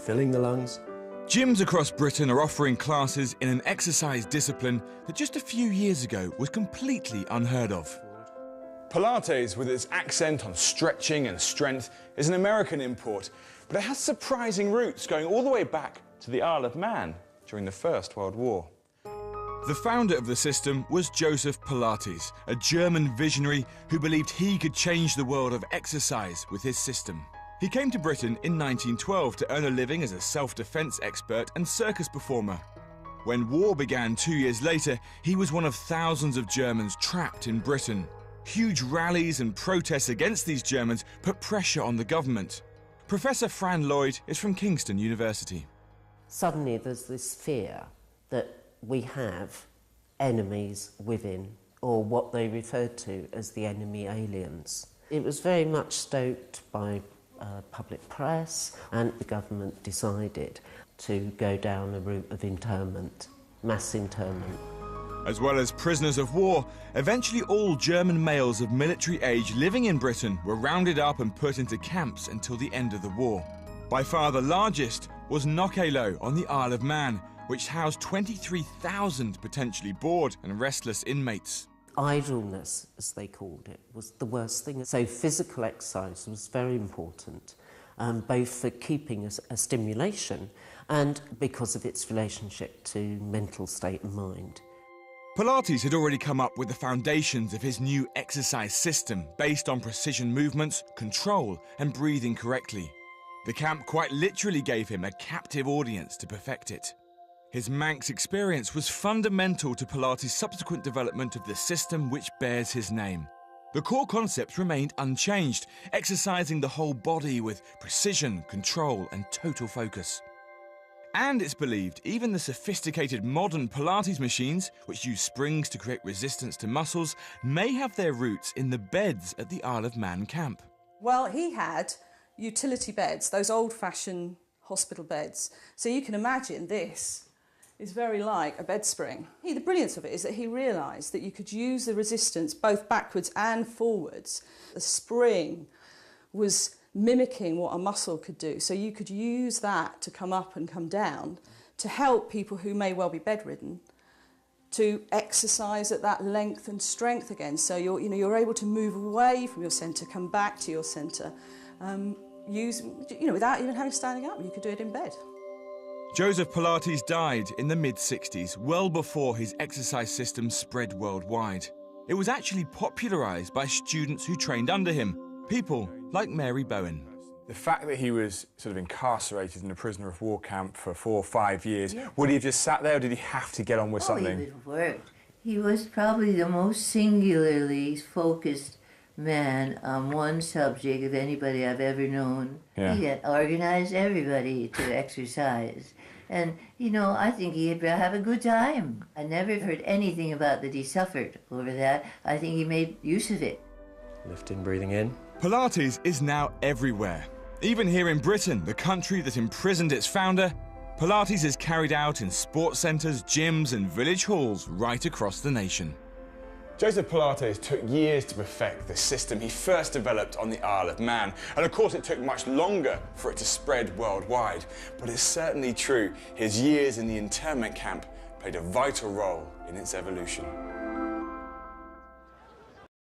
filling the lungs. Gyms across Britain are offering classes in an exercise discipline that just a few years ago was completely unheard of. Pilates, with its accent on stretching and strength, is an American import, but it has surprising roots going all the way back to the Isle of Man during the First World War. The founder of the system was Joseph Pilates, a German visionary who believed he could change the world of exercise with his system. He came to Britain in 1912 to earn a living as a self-defense expert and circus performer. When war began 2 years later, he was one of thousands of Germans trapped in Britain. Huge rallies and protests against these Germans put pressure on the government. Professor Fran Lloyd is from Kingston University. Suddenly there's this fear that we have enemies within, or what they referred to as the enemy aliens. It was very much stoked by public press, and the government decided to go down a route of internment, mass internment. As well as prisoners of war, eventually all German males of military age living in Britain were rounded up and put into camps until the end of the war. By far the largest was Knockelo on the Isle of Man, which housed 23,000 potentially bored and restless inmates. Idleness, as they called it, was the worst thing. So physical exercise was very important, both for keeping a stimulation and because of its relationship to mental state and mind. Pilates had already come up with the foundations of his new exercise system based on precision movements, control and breathing correctly. The camp quite literally gave him a captive audience to perfect it. His Manx experience was fundamental to Pilates' subsequent development of the system which bears his name. The core concepts remained unchanged, exercising the whole body with precision, control and total focus. And it's believed even the sophisticated modern Pilates machines, which use springs to create resistance to muscles, may have their roots in the beds at the Isle of Man camp. Well, he had utility beds, those old-fashioned hospital beds. So you can imagine this is very like a bed spring. The brilliance of it is that he realised that you could use the resistance both backwards and forwards. The spring was mimicking what a muscle could do, so you could use that to come up and come down to help people who may well be bedridden to exercise at that length and strength again. So you're able to move away from your centre, come back to your centre, without even having standing up. You could do it in bed. Joseph Pilates died in the mid-60s, well before his exercise system spread worldwide. It was actually popularised by students who trained under him, people like Mary Bowen. The fact that he was sort of incarcerated in a prisoner of war camp for 4 or 5 years, would he have just sat there or did he have to get on with something? He would have worked. He was probably the most singularly focused man on one subject of anybody I've ever known. Yeah. He had organized everybody to exercise. And, I think he'd have a good time. I never heard anything about that he suffered over that. I think he made use of it. Lifting, breathing in. Pilates is now everywhere. Even here in Britain, the country that imprisoned its founder, Pilates is carried out in sports centres, gyms and village halls right across the nation. Joseph Pilates took years to perfect the system he first developed on the Isle of Man. And of course it took much longer for it to spread worldwide. But it's certainly true his years in the internment camp played a vital role in its evolution.